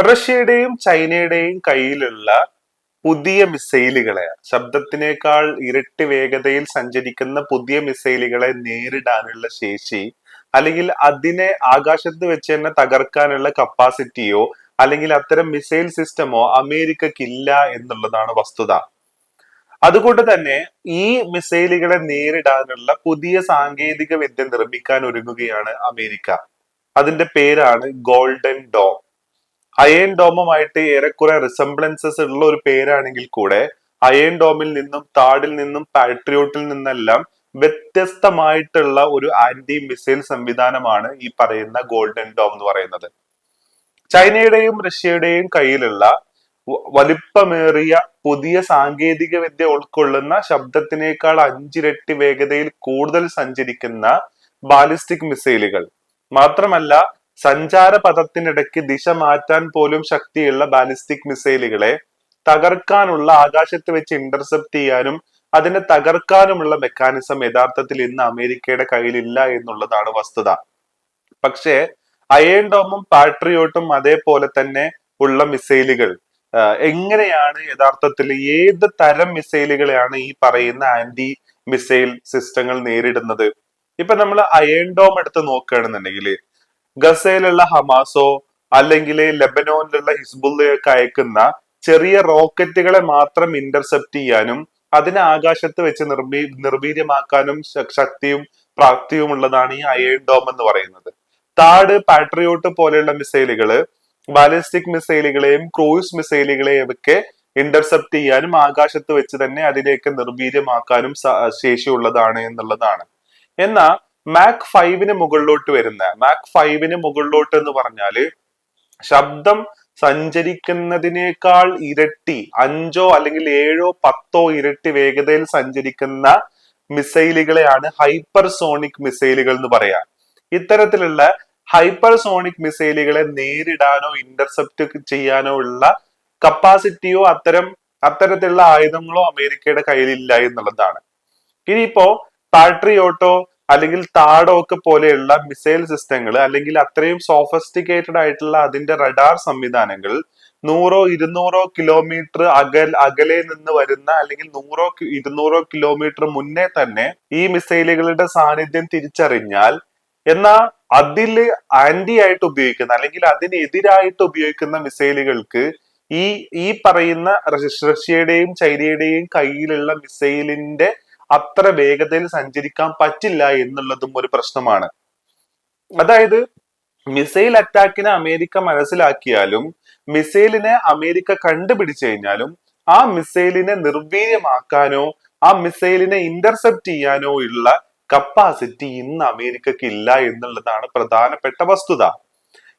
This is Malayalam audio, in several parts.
റഷ്യയുടെയും ചൈനയുടെയും കയ്യിലുള്ള പുതിയ മിസൈലുകളെ, ശബ്ദത്തിനേക്കാൾ ഇരട്ടി വേഗതയിൽ സഞ്ചരിക്കുന്ന പുതിയ മിസൈലുകളെ നേരിടാനുള്ള ശേഷി, അല്ലെങ്കിൽ അതിനെ ആകാശത്ത് വെച്ച് തന്നെ തകർക്കാനുള്ള കപ്പാസിറ്റിയോ അല്ലെങ്കിൽ അത്തരം മിസൈൽ സിസ്റ്റമോ അമേരിക്കക്കില്ല എന്നുള്ളതാണ് വസ്തുത. അതുകൊണ്ട് തന്നെ ഈ മിസൈലുകളെ നേരിടാനുള്ള പുതിയ സാങ്കേതിക വിദ്യ നിർമ്മിക്കാൻ ഒരുങ്ങുകയാണ് അമേരിക്ക. അതിന്റെ പേരാണ് ഗോൾഡൻ ഡോം. അയൺ ഡോമുമായിട്ട് ഏറെക്കുറെ റിസംബ്ലൻസസ് ഉള്ള ഒരു പേരാണെങ്കിൽ കൂടെ അയൺ ഡോമിൽ നിന്നും താഡിൽ നിന്നും പാട്രിയോട്ടിൽ നിന്നെല്ലാം വ്യത്യസ്തമായിട്ടുള്ള ഒരു ആന്റി മിസൈൽ സംവിധാനമാണ് ഈ പറയുന്ന ഗോൾഡൻ ഡോം എന്ന് പറയുന്നത്. ചൈനയുടെയും റഷ്യയുടെയും കയ്യിലുള്ള വലിപ്പമേറിയ പുതിയ സാങ്കേതിക വിദ്യ ഉൾക്കൊള്ളുന്ന ശബ്ദത്തിനേക്കാൾ 5 ഇരട്ടി വേഗതയിൽ കൂടുതൽ സഞ്ചരിക്കുന്ന ബാലിസ്റ്റിക് മിസൈലുകൾ, മാത്രമല്ല സഞ്ചാര പഥത്തിനിടയ്ക്ക് ദിശ മാറ്റാൻ പോലും ശക്തിയുള്ള ബാലിസ്റ്റിക് മിസൈലുകളെ തകർക്കാനുള്ള, ആകാശത്ത് വെച്ച് ഇന്റർസെപ്റ്റ് ചെയ്യാനും അതിനെ തകർക്കാനുമുള്ള മെക്കാനിസം യഥാർത്ഥത്തിൽ ഇന്ന് അമേരിക്കയുടെ കയ്യിലില്ല എന്നുള്ളതാണ് വസ്തുത. പക്ഷേ അയൺ ഡോമും പാട്രിയോട്ടും അതേപോലെ തന്നെ ഉള്ള മിസൈലുകൾ എങ്ങനെയാണ് യഥാർത്ഥത്തിൽ, ഏത് തരം മിസൈലുകളെയാണ് ഈ പറയുന്ന ആന്റി മിസൈൽ സിസ്റ്റങ്ങൾ നേരിടുന്നത്? ഇപ്പൊ നമ്മൾ അയൺ ഡോം എടുത്ത് നോക്കുകയാണെന്നുണ്ടെങ്കിൽ ഗസയിലുള്ള ഹമാസോ അല്ലെങ്കിൽ ലെബനോനിലുള്ള ഹിസ്ബുള്ളയൊക്കെ അയക്കുന്ന ചെറിയ റോക്കറ്റുകളെ മാത്രം ഇന്റർസെപ്റ്റ് ചെയ്യാനും അതിനെ ആകാശത്ത് വെച്ച് നിർവീര്യമാക്കാനും ശക്തിയും പ്രാപ്തിയും ഉള്ളതാണ് ഈ അയൺ ഡോം എന്ന് പറയുന്നത്. താഡ്, പാട്രിയോട്ട് പോലെയുള്ള മിസൈലുകള് ബാലിസ്റ്റിക് മിസൈലുകളെയും ക്രൂയിസ് മിസൈലുകളെയും ഒക്കെ ഇന്റർസെപ്റ്റ് ചെയ്യാനും ആകാശത്ത് വെച്ച് തന്നെ അതിലേക്ക് നിർവീര്യമാക്കാനും ശേഷിയുള്ളതാണ് എന്നുള്ളതാണ്. എന്നാൽ മാക് 5 മുകളിലോട്ട് വരുന്ന മാക് 5 മുകളിലോട്ട് എന്ന് പറഞ്ഞാല് ശബ്ദം സഞ്ചരിക്കുന്നതിനേക്കാൾ ഇരട്ടി 5 അല്ലെങ്കിൽ 7 10 ഇരട്ടി വേഗതയിൽ സഞ്ചരിക്കുന്ന മിസൈലുകളെയാണ് ഹൈപ്പർസോണിക് മിസൈലുകൾ എന്ന് പറയാം. ഇത്തരത്തിലുള്ള ഹൈപ്പർസോണിക് മിസൈലുകളെ നേരിടാനോ ഇന്റർസെപ്റ്റ് ചെയ്യാനോ ഉള്ള കപ്പാസിറ്റിയോ അത്തരത്തിലുള്ള ആയുധങ്ങളോ അമേരിക്കയുടെ കയ്യിലില്ല എന്നുള്ളതാണ്. ഇനിയിപ്പോ പാട്രിയോട്ടോ അല്ലെങ്കിൽ താഡോ ഒക്കെ പോലെയുള്ള മിസൈൽ സിസ്റ്റങ്ങൾ, അല്ലെങ്കിൽ അത്രയും സോഫിസ്റ്റിക്കേറ്റഡ് ആയിട്ടുള്ള അതിന്റെ റഡാർ സംവിധാനങ്ങൾ 100-200 കിലോമീറ്റർ അകലെ നിന്ന് വരുന്ന, അല്ലെങ്കിൽ 100-200 കിലോമീറ്റർ മുന്നേ തന്നെ ഈ മിസൈലുകളുടെ സാന്നിധ്യം തിരിച്ചറിഞ്ഞാൽ, എന്നാൽ അതില് ആന്റി ആയിട്ട് ഉപയോഗിക്കുന്ന അല്ലെങ്കിൽ അതിനെതിരായിട്ട് ഉപയോഗിക്കുന്ന മിസൈലുകൾക്ക് ഈ പറയുന്ന റഷ്യയുടെയും ചൈനയുടെയും കയ്യിലുള്ള മിസൈലിന്റെ അത്ര വേഗതയിൽ സഞ്ചരിക്കാൻ പറ്റില്ല എന്നുള്ളതും ഒരു പ്രശ്നമാണ്. അതായത് മിസൈൽ അറ്റാക്കിനെ അമേരിക്ക മനസ്സിലാക്കിയാലും മിസൈലിനെ അമേരിക്ക കണ്ടുപിടിച്ചു കഴിഞ്ഞാലും ആ മിസൈലിനെ നിർവീര്യമാക്കാനോ ആ മിസൈലിനെ ഇന്റർസെപ്റ്റ് ചെയ്യാനോ ഉള്ള കപ്പാസിറ്റി ഇന്ന് അമേരിക്കക്ക് ഇല്ല എന്നുള്ളതാണ് പ്രധാനപ്പെട്ട വസ്തുത.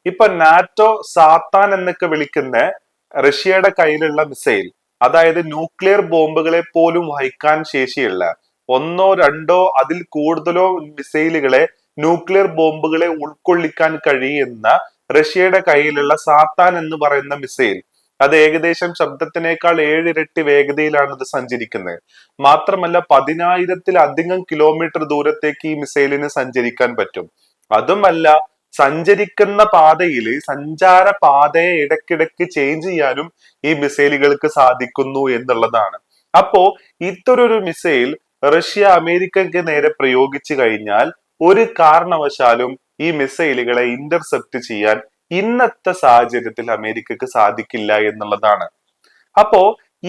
ഇപ്പൊ നാറ്റോ സാത്താൻ എന്നൊക്കെ വിളിക്കുന്ന റഷ്യയുടെ കയ്യിലുള്ള മിസൈൽ, അതായത് ന്യൂക്ലിയർ ബോംബുകളെ പോലും വഹിക്കാൻ ശേഷിയുള്ള 1-2 അതിൽ കൂടുതലോ മിസൈലുകളെ, ന്യൂക്ലിയർ ബോംബുകളെ ഉൾക്കൊള്ളിക്കാൻ കഴിയുന്ന റഷ്യയുടെ കയ്യിലുള്ള സാത്താൻ എന്ന് പറയുന്ന മിസൈൽ, അത് ഏകദേശം ശബ്ദത്തിനേക്കാൾ 7 ഇരട്ടി വേഗതയിലാണ് ഇത് സഞ്ചരിക്കുന്നത്. മാത്രമല്ല 10,000-ലധികം കിലോമീറ്റർ ദൂരത്തേക്ക് ഈ മിസൈലിന് സഞ്ചരിക്കാൻ പറ്റും. അതുമല്ല, സഞ്ചരിക്കുന്ന പാതയില് സഞ്ചാര പാതയെ ഇടയ്ക്കിടയ്ക്ക് ചേഞ്ച് ചെയ്യാനും ഈ മിസൈലുകൾക്ക് സാധിക്കുന്നു എന്നുള്ളതാണ്. അപ്പോ ഇത്തരൊരു മിസൈൽ റഷ്യ അമേരിക്കയ്ക്ക് നേരെ പ്രയോഗിച്ചു കഴിഞ്ഞാൽ ഒരു കാരണവശാലും ഈ മിസൈലുകളെ ഇന്റർസെപ്റ്റ് ചെയ്യാൻ ഇന്നത്തെ സാഹചര്യത്തിൽ അമേരിക്കക്ക് സാധിക്കില്ല എന്നുള്ളതാണ്. അപ്പോ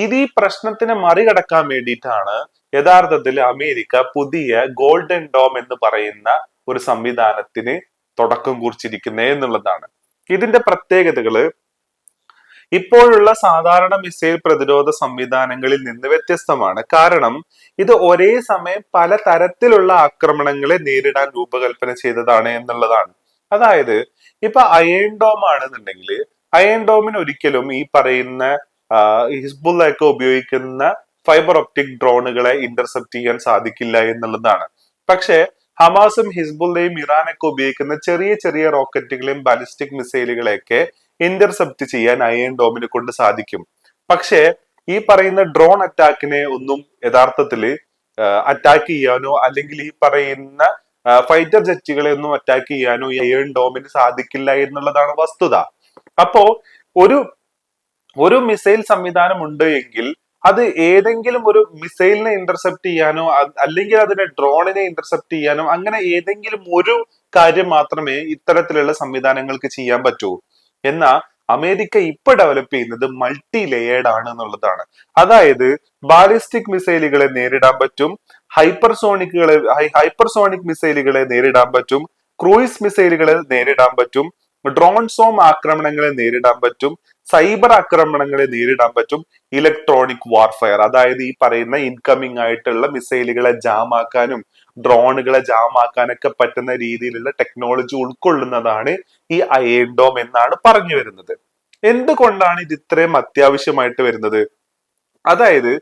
ഇത് ഈ പ്രശ്നത്തിനെ മറികടക്കാൻ വേണ്ടിയിട്ടാണ് യഥാർത്ഥത്തിൽ അമേരിക്ക പുതിയ ഗോൾഡൻ ഡോം എന്ന് പറയുന്ന ഒരു സംവിധാനത്തിന് തുടക്കം കുറിച്ചിരിക്കുന്നത് എന്നുള്ളതാണ്. ഇതിന്റെ പ്രത്യേകതകള് ഇപ്പോഴുള്ള സാധാരണ മിസൈൽ പ്രതിരോധ സംവിധാനങ്ങളിൽ നിന്ന് വ്യത്യസ്തമാണ്. കാരണം ഇത് ഒരേ സമയം പല തരത്തിലുള്ള ആക്രമണങ്ങളെ നേരിടാൻ രൂപകൽപ്പന ചെയ്തതാണ് എന്നുള്ളതാണ്. അതായത് ഇപ്പൊ അയൺ ഡോം ആണെന്നുണ്ടെങ്കിൽ അയൺ ഡോമിന് ഒരിക്കലും ഈ പറയുന്ന ഹിസ്ബുള്ളയൊക്കെ ഉപയോഗിക്കുന്ന ഫൈബർ ഒപ്റ്റിക് ഡ്രോണുകളെ ഇന്റർസെപ്റ്റ് ചെയ്യാൻ സാധിക്കില്ല എന്നുള്ളതാണ്. പക്ഷെ ഹമാസും ഹിസ്ബുള്ളയും ഇറാനൊക്കെ ഉപയോഗിക്കുന്ന ചെറിയ ചെറിയ റോക്കറ്റുകളെയും ബാലിസ്റ്റിക് മിസൈലുകളെയൊക്കെ ഇന്റർസെപ്റ്റ് ചെയ്യാൻ അയൺ ഡോമിനെ കൊണ്ട് സാധിക്കും. പക്ഷേ ഈ പറയുന്ന ഡ്രോൺ അറ്റാക്കിനെ ഒന്നും യഥാർത്ഥത്തിൽ അറ്റാക്ക് ചെയ്യാനോ അല്ലെങ്കിൽ ഈ പറയുന്ന ഫൈറ്റർ ജെറ്റുകളെ ഒന്നും അറ്റാക്ക് ചെയ്യാനോ ഈ അയൺ ഡോമിന് സാധിക്കില്ല എന്നുള്ളതാണ് വസ്തുത. അപ്പോ ഒരു ഒരു മിസൈൽ സംവിധാനം ഉണ്ട് എങ്കിൽ അത് ഏതെങ്കിലും ഒരു മിസൈലിനെ ഇന്റർസെപ്റ്റ് ചെയ്യാനോ അല്ലെങ്കിൽ അതിനെ ഡ്രോണിനെ ഇന്റർസെപ്റ്റ് ചെയ്യാനോ അങ്ങനെ ഏതെങ്കിലും ഒരു കാര്യം മാത്രമേ ഇത്തരത്തിലുള്ള സംവിധാനങ്ങൾക്ക് ചെയ്യാൻ പറ്റൂ. എന്നാൽ അമേരിക്ക ഇപ്പൊ ഡെവലപ്പ് ചെയ്യുന്നത് മൾട്ടി ലെയേർഡ് ആണ് എന്നുള്ളതാണ്. അതായത് ബാലിസ്റ്റിക് മിസൈലുകളെ നേരിടാൻ പറ്റും, ഹൈപ്പർസോണിക് മിസൈലുകളെ നേരിടാൻ പറ്റും, ക്രൂയിസ് മിസൈലുകളെ നേരിടാൻ പറ്റും, ഡ്രോൺ സോം ആക്രമണങ്ങളെ നേരിടാൻ പറ്റും, സൈബർ ആക്രമണങ്ങളെ നേരിടാൻ പറ്റും, ഇലക്ട്രോണിക് വാർഫെയർ അതായത് ഈ പറയുന്ന ഇൻകമിങ് ആയിട്ടുള്ള മിസൈലുകളെ ജാമാക്കാനും ഡ്രോണുകളെ ജാമാക്കാനൊക്കെ പറ്റുന്ന രീതിയിലുള്ള ടെക്നോളജി ഉൾക്കൊള്ളുന്നതാണ് ഈ അയൺ ഡോം എന്നാണ് പറഞ്ഞു വരുന്നത്. എന്തുകൊണ്ടാണ് ഇത് ഇത്രയും അത്യാവശ്യമായിട്ട് വരുന്നത്? അതായത്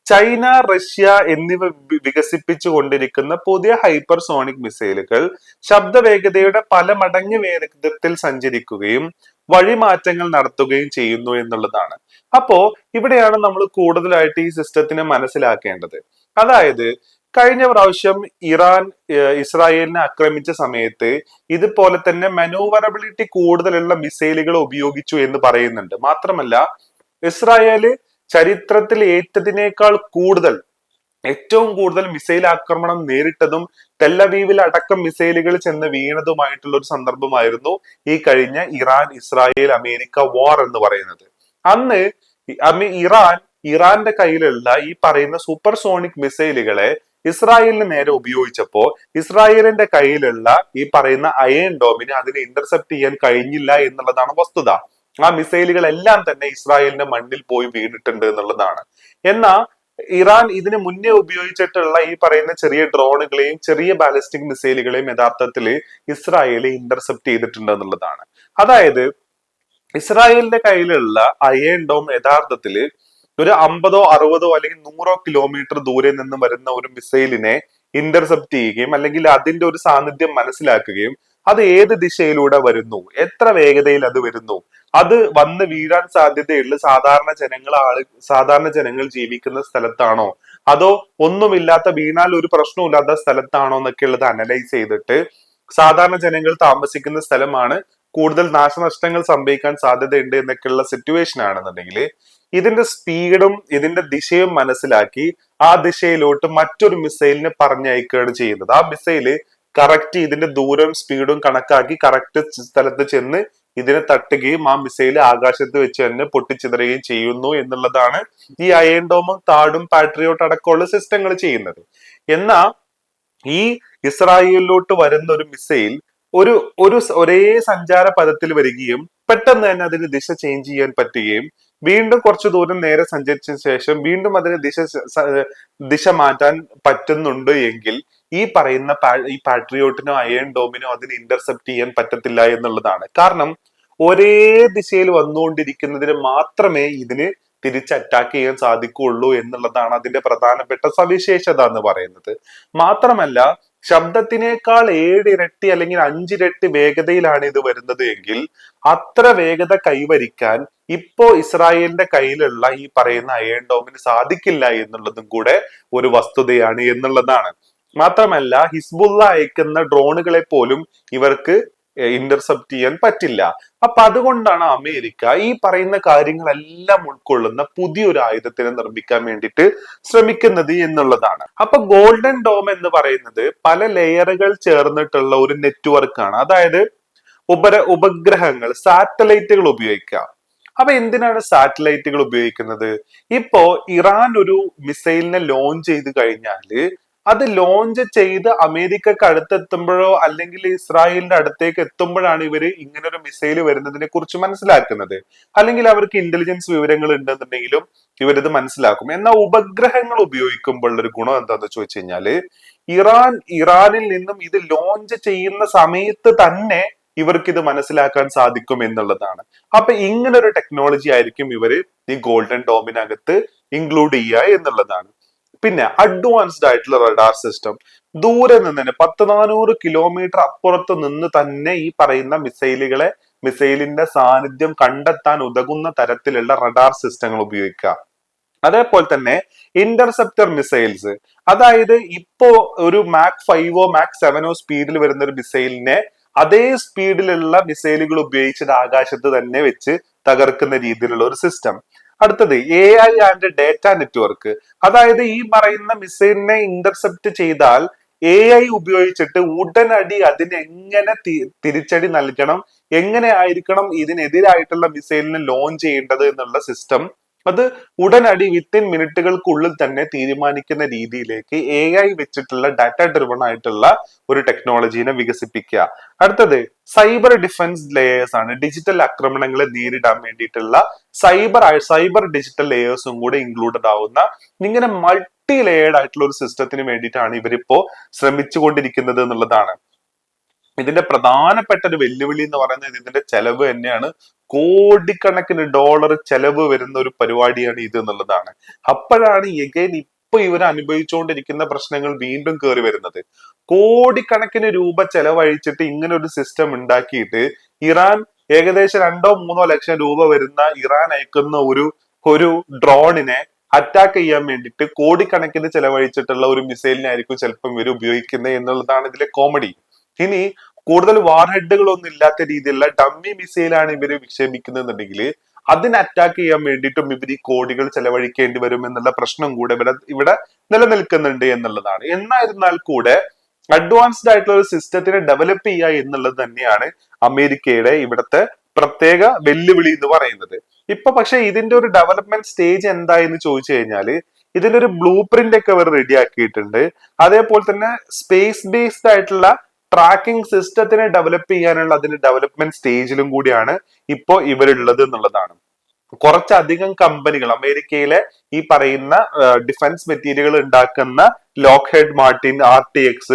ചൈന, റഷ്യ എന്നിവ വികസിപ്പിച്ചു കൊണ്ടിരിക്കുന്ന പുതിയ ഹൈപ്പർസോണിക് മിസൈലുകൾ ശബ്ദവേഗതയുടെ പല മടങ്ങ് വേഗത്തിൽ സഞ്ചരിക്കുകയും വഴിമാറ്റങ്ങൾ നടത്തുകയും ചെയ്യുന്നു എന്നുള്ളതാണ്. അപ്പോ ഇവിടെയാണ് നമ്മൾ കൂടുതലായിട്ട് ഈ സിസ്റ്റത്തിനെ മനസ്സിലാക്കേണ്ടത്. അതായത് കഴിഞ്ഞ പ്രാവശ്യം ഇറാൻ ഇസ്രായേലിനെ ആക്രമിച്ച സമയത്ത് ഇതുപോലെ തന്നെ മനോവറബിലിറ്റി കൂടുതലുള്ള മിസൈലുകൾ ഉപയോഗിച്ചു എന്ന് പറയുന്നുണ്ട്. മാത്രമല്ല ഇസ്രായേല് ചരിത്രത്തിൽ ഏറ്റതിനേക്കാൾ കൂടുതൽ ഏറ്റവും കൂടുതൽ മിസൈൽ ആക്രമണം നേരിട്ടതും തെല്ലവീവിൽ അടക്കം മിസൈലുകൾ ചെന്ന് വീണതുമായിട്ടുള്ള ഒരു സന്ദർഭമായിരുന്നു ഈ കഴിഞ്ഞ ഇറാൻ ഇസ്രായേൽ അമേരിക്ക വാർ എന്ന് പറയുന്നത്. അന്ന് ഇറാന്റെ കയ്യിലുള്ള ഈ പറയുന്ന സൂപ്പർസോണിക് മിസൈലുകളെ ഇസ്രായേലിന് നേരെ ഉപയോഗിച്ചപ്പോ ഇസ്രായേലിന്റെ കയ്യിലുള്ള ഈ പറയുന്ന അയൺ ഡോമിന് അതിനെ ഇന്റർസെപ്റ്റ് ചെയ്യാൻ കഴിഞ്ഞില്ല എന്നുള്ളതാണ് വസ്തുത. ആ മിസൈലുകളെല്ലാം തന്നെ ഇസ്രായേലിന്റെ മണ്ണിൽ പോയി വീണിട്ടുണ്ട് എന്നുള്ളതാണ്. എന്നാൽ ഇറാൻ ഇതിന് മുന്നേ ഉപയോഗിച്ചിട്ടുള്ള ഈ പറയുന്ന ചെറിയ ഡ്രോണുകളെയും ചെറിയ ബാലിസ്റ്റിക് മിസൈലുകളെയും യഥാർത്ഥത്തിൽ ഇസ്രായേൽ ഇന്റർസെപ്റ്റ് ചെയ്തിട്ടുണ്ട് എന്നുള്ളതാണ്. അതായത് ഇസ്രായേലിന്റെ കയ്യിലുള്ള അയൺ ഡോം യഥാർത്ഥത്തിൽ ഒരു 50 60 അല്ലെങ്കിൽ 100 കിലോമീറ്റർ ദൂരെ നിന്ന് വരുന്ന ഒരു മിസൈലിനെ ഇന്റർസെപ്റ്റ് ചെയ്യുകയും അല്ലെങ്കിൽ അതിന്റെ ഒരു സാന്നിധ്യം മനസ്സിലാക്കുകയും അത് ഏത് ദിശയിലൂടെ വരുന്നു, എത്ര വേഗതയിൽ അത് വരുന്നു, അത് വന്ന് വീഴാൻ സാധ്യതയുള്ള സാധാരണ ജനങ്ങൾ ജീവിക്കുന്ന സ്ഥലത്താണോ അതോ ഒന്നുമില്ലാത്ത വീണാൽ ഒരു പ്രശ്നമില്ലാത്ത സ്ഥലത്താണോ എന്നൊക്കെ ഉള്ളത് അനലൈസ് ചെയ്തിട്ട് സാധാരണ ജനങ്ങൾ താമസിക്കുന്ന സ്ഥലമാണ് കൂടുതൽ നാശനഷ്ടങ്ങൾ സംഭവിക്കാൻ സാധ്യതയുണ്ട് എന്നൊക്കെയുള്ള സിറ്റുവേഷൻ ആണെന്നുണ്ടെങ്കിൽ ഇതിന്റെ സ്പീഡും ഇതിന്റെ ദിശയും മനസ്സിലാക്കി ആ ദിശയിലോട്ട് മറ്റൊരു മിസൈലിനെ പറഞ്ഞയക്കുകയാണ് ചെയ്യുന്നത്. ആ മിസൈല് കറക്റ്റ് ഇതിന്റെ ദൂരവും സ്പീഡും കണക്കാക്കി കറക്റ്റ് സ്ഥലത്ത് ചെന്ന് ഇതിനെ തട്ടുകയും ആ മിസൈൽ ആകാശത്ത് വെച്ച് തന്നെ പൊട്ടിച്ചിതറുകയും ചെയ്യുന്നു എന്നുള്ളതാണ് ഈ അയൺ ഡോമും താഡും പാട്രിയോട്ട് അടക്കമുള്ള സിസ്റ്റങ്ങൾ ചെയ്യുന്നത്. എന്നാൽ ഈ ഇസ്രായേലിലോട്ട് വരുന്ന ഒരു മിസൈൽ ഒരു ഒരേ സഞ്ചാര പദത്തിൽ വരികയും പെട്ടെന്ന് തന്നെ അതിന് ദിശ ചേഞ്ച് ചെയ്യാൻ പറ്റുകയും വീണ്ടും കുറച്ചു ദൂരം നേരെ സഞ്ചരിച്ച ശേഷം വീണ്ടും അതിന് ദിശ മാറ്റാൻ പറ്റുന്നുണ്ട് എങ്കിൽ ഈ പറയുന്ന ഈ പാട്രിയോട്ടിനോ അയൺ ഡോമിനോ അതിന് ഇന്റർസെപ്റ്റ് ചെയ്യാൻ പറ്റത്തില്ല എന്നുള്ളതാണ്. കാരണം ഒരേ ദിശയിൽ വന്നുകൊണ്ടിരിക്കുന്നതിന് മാത്രമേ ഇതിന് തിരിച്ച് അറ്റാക്ക് ചെയ്യാൻ സാധിക്കുകയുള്ളൂ എന്നുള്ളതാണ് അതിന്റെ പ്രധാനപ്പെട്ട സവിശേഷത എന്ന് പറയുന്നത്. മാത്രമല്ല ശബ്ദത്തിനേക്കാൾ 7 ഇരട്ടി അല്ലെങ്കിൽ 5 ഇരട്ടി വേഗതയിലാണ് ഇത് വരുന്നത് എങ്കിൽ അത്ര വേഗത കൈവരിക്കാൻ ഇപ്പോ ഇസ്രായേലിന്റെ കയ്യിലുള്ള ഈ പറയുന്ന അയൺ ഡോമിന് സാധിക്കില്ല എന്നുള്ളതും കൂടെ ഒരു വസ്തുതയാണ് എന്നുള്ളതാണ്. മാത്രമല്ല ഹിസ്ബുള്ള അയക്കുന്ന ഡ്രോണുകളെ പോലും ഇവർക്ക് ഇന്റർസെപ്റ്റ് ചെയ്യാൻ പറ്റില്ല. അപ്പൊ അതുകൊണ്ടാണ് അമേരിക്ക ഈ പറയുന്ന കാര്യങ്ങളെല്ലാം ഉൾക്കൊള്ളുന്ന പുതിയൊരു ആയുധത്തിനെ നിർമ്മിക്കാൻ വേണ്ടിയിട്ട് ശ്രമിക്കുന്നത് എന്നുള്ളതാണ്. അപ്പൊ ഗോൾഡൻ ഡോം എന്ന് പറയുന്നത് പല ലെയറുകൾ ചേർന്നിട്ടുള്ള ഒരു നെറ്റ്വർക്ക് ആണ്. അതായത് ഉപഗ്രഹങ്ങൾ സാറ്റലൈറ്റുകൾ ഉപയോഗിക്കാം. അപ്പൊ എന്തിനാണ് സാറ്റലൈറ്റുകൾ ഉപയോഗിക്കുന്നത്? ഇപ്പോ ഇറാൻ ഒരു മിസൈലിനെ ലോഞ്ച് ചെയ്ത് കഴിഞ്ഞാല് അത് ലോഞ്ച് ചെയ്ത് അമേരിക്കക്ക് അടുത്തെത്തുമ്പോഴോ അല്ലെങ്കിൽ ഇസ്രായേലിന്റെ അടുത്തേക്ക് എത്തുമ്പോഴാണ് ഇവര് ഇങ്ങനെ ഒരു മിസൈൽ വരുന്നതിനെ കുറിച്ച് മനസ്സിലാക്കുന്നത്. അല്ലെങ്കിൽ അവർക്ക് ഇന്റലിജൻസ് വിവരങ്ങൾ ഉണ്ടെന്നുണ്ടെങ്കിലും ഇവരിത് മനസ്സിലാക്കും. എന്നാൽ ഉപഗ്രഹങ്ങൾ ഉപയോഗിക്കുമ്പോൾ ഒരു ഗുണം എന്താണെന്ന് ചോദിച്ചു കഴിഞ്ഞാല് ഇറാനിൽ നിന്നും ഇത് ലോഞ്ച് ചെയ്യുന്ന സമയത്ത് തന്നെ ഇവർക്ക് ഇത് മനസ്സിലാക്കാൻ സാധിക്കും എന്നുള്ളതാണ്. അപ്പൊ ഇങ്ങനെ ഒരു ടെക്നോളജി ആയിരിക്കും ഇവര് ഈ ഗോൾഡൻ ഡോമിനകത്ത് ഇൻക്ലൂഡ് ചെയ്യുക എന്നുള്ളതാണ്. പിന്നെ അഡ്വാൻസ്ഡ് ആയിട്ടുള്ള റഡാർ സിസ്റ്റം, ദൂരെ നിന്ന് തന്നെ 400 കിലോമീറ്റർ അപ്പുറത്ത് നിന്ന് തന്നെ ഈ പറയുന്ന മിസൈലിന്റെ സാന്നിധ്യം കണ്ടെത്താൻ ഉതകുന്ന തരത്തിലുള്ള റഡാർ സിസ്റ്റങ്ങൾ ഉപയോഗിക്കുക. അതേപോലെ തന്നെ ഇന്റർസെപ്റ്റർ മിസൈൽസ്, അതായത് ഇപ്പോ ഒരു മാക് 5 മാക് 7 സ്പീഡിൽ വരുന്ന ഒരു മിസൈലിനെ അതേ സ്പീഡിലുള്ള മിസൈലുകൾ ഉപയോഗിച്ചിട്ട് ആകാശത്ത് തന്നെ വെച്ച് തകർക്കുന്ന രീതിയിലുള്ള ഒരു സിസ്റ്റം. അടുത്തത് AI ആൻഡ് ഡേറ്റ നെറ്റ്വർക്ക്. അതായത് ഈ പറയുന്ന മിസൈലിനെ ഇന്റർസെപ്റ്റ് ചെയ്താൽ AI ഉപയോഗിച്ചിട്ട് ഉടനടി അതിന് എങ്ങനെ തിരിച്ചടി നൽകണം, എങ്ങനെ ആയിരിക്കണം ഇതിനെതിരായിട്ടുള്ള മിസൈലിനെ ലോഞ്ച് ചെയ്യേണ്ടത് എന്നുള്ള സിസ്റ്റം അത് ഉടനടി വിത്തിൻ മിനിറ്റുകൾക്കുള്ളിൽ തന്നെ തീരുമാനിക്കുന്ന രീതിയിലേക്ക് AI വെച്ചിട്ടുള്ള ഡാറ്റ ഡ്രിവൺ ആയിട്ടുള്ള ഒരു ടെക്നോളജീനെ വികസിപ്പിക്കുക. അടുത്തത് സൈബർ ഡിഫൻസ് ലേയേഴ്സ് ആണ്. ഡിജിറ്റൽ ആക്രമണങ്ങളെ നേരിടാൻ വേണ്ടിയിട്ടുള്ള സൈബർ ഡിജിറ്റൽ ലേയേഴ്സും കൂടെ ഇൻക്ലൂഡഡ് ആവുന്ന ഇങ്ങനെ മൾട്ടി ലെയേർഡ് ആയിട്ടുള്ള ഒരു സിസ്റ്റത്തിന് വേണ്ടിയിട്ടാണ് ഇവരിപ്പോ ശ്രമിച്ചുകൊണ്ടിരിക്കുന്നത് എന്നുള്ളതാണ്. ഇതിന്റെ പ്രധാനപ്പെട്ട ഒരു വെല്ലുവിളി എന്ന് പറയുന്നത് ഇതിന്റെ ചെലവ് തന്നെയാണ്. കോടിക്കണക്കിന് ഡോളർ ചെലവ് വരുന്ന ഒരു പരിപാടിയാണ് ഇത് എന്നുള്ളതാണ്. അപ്പോഴാണ് എഗൈൻ ഇപ്പൊ ഇവർ അനുഭവിച്ചുകൊണ്ടിരിക്കുന്ന പ്രശ്നങ്ങൾ വീണ്ടും കയറി വരുന്നത്. കോടിക്കണക്കിന് രൂപ ചെലവഴിച്ചിട്ട് ഇങ്ങനെ ഒരു സിസ്റ്റം ഉണ്ടാക്കിയിട്ട് ഇറാൻ ഏകദേശം 2-3 ലക്ഷം രൂപ വരുന്ന ഇറാൻ അയക്കുന്ന ഒരു ഡ്രോണിനെ അറ്റാക്ക് ചെയ്യാൻ വേണ്ടിയിട്ട് കോടിക്കണക്കിന് ചെലവഴിച്ചിട്ടുള്ള ഒരു മിസൈലിനായിരിക്കും ചിലപ്പം ഇവർ ഉപയോഗിക്കുന്നത് എന്നുള്ളതാണ് ഇതിലെ കോമഡി. ഇനി കൂടുതൽ വാർ ഹെഡുകളൊന്നും ഇല്ലാത്ത രീതിയിലുള്ള ഡമ്മി മിസൈലാണ് ഇവര് വിക്ഷേപിക്കുന്നുണ്ടെങ്കിൽ അതിനെ അറ്റാക്ക് ചെയ്യാൻ വേണ്ടിയിട്ടും ഇവർ ഈ കോടികൾ ചെലവഴിക്കേണ്ടി വരും എന്നുള്ള പ്രശ്നം കൂടെ ഇവിടെ നിലനിൽക്കുന്നുണ്ട് എന്നുള്ളതാണ്. എന്നായിരുന്നാൽ കൂടെ അഡ്വാൻസ്ഡ് ആയിട്ടുള്ള ഒരു സിസ്റ്റത്തിനെ ഡെവലപ്പ് ചെയ്യുക എന്നുള്ളത് തന്നെയാണ് അമേരിക്കയുടെ ഇവിടുത്തെ പ്രത്യേക വെല്ലുവിളി എന്ന് പറയുന്നത്. ഇപ്പൊ പക്ഷെ ഇതിന്റെ ഒരു ഡെവലപ്മെന്റ് സ്റ്റേജ് എന്തായെന്ന് ചോദിച്ചു കഴിഞ്ഞാല് ഇതിന്റെ ഒരു ബ്ലൂ പ്രിന്റ് ഒക്കെ അവർ റെഡി ആക്കിയിട്ടുണ്ട്. അതേപോലെ തന്നെ സ്പേസ് ബേസ്ഡ് ആയിട്ടുള്ള ട്രാക്കിംഗ് സിസ്റ്റത്തിനെ ഡെവലപ്പ് ചെയ്യാനുള്ള അതിന്റെ ഡെവലപ്മെന്റ് സ്റ്റേജിലും കൂടിയാണ് ഇപ്പോ ഇവരുള്ളത് എന്നുള്ളതാണ്. കുറച്ചധികം കമ്പനികൾ അമേരിക്കയിലെ ഈ പറയുന്ന ഡിഫൻസ് മെറ്റീരിയൽ ഉണ്ടാക്കുന്ന ലോക്ക്ഹെഡ് മാർട്ടിൻ, RTX,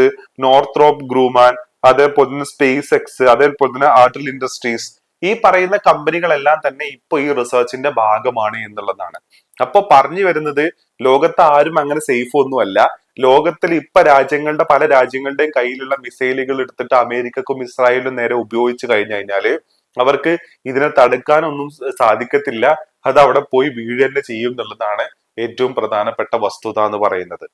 നോർത്രോപ്പ് ഗ്രൂമാൻ, അതേപോലെ തന്നെ സ്പേസ് എക്സ്, അതേപോലെ തന്നെ ആർട്ടിൽ ഇൻഡസ്ട്രീസ്, ഈ പറയുന്ന കമ്പനികളെല്ലാം തന്നെ ഇപ്പൊ ഈ റിസർച്ചിന്റെ ഭാഗമാണ് എന്നുള്ളതാണ്. അപ്പൊ പറഞ്ഞു വരുന്നത് ലോകത്ത് ആരും അങ്ങനെ സേഫ് ഒന്നുമല്ല. ലോകത്തിൽ ഇപ്പൊ പല രാജ്യങ്ങളുടെയും കയ്യിലുള്ള മിസൈലുകൾ എടുത്തിട്ട് അമേരിക്കക്കും ഇസ്രായേലിനും നേരെ ഉപയോഗിച്ചു കഴിഞ്ഞു കഴിഞ്ഞാല് അവർക്ക് ഇതിനെ തടുക്കാനൊന്നും സാധിക്കത്തില്ല. അത് അവിടെ പോയി വീഴുക തന്നെ ചെയ്യും എന്നുള്ളതാണ് ഏറ്റവും പ്രധാനപ്പെട്ട വസ്തുത എന്ന് പറയുന്നത്.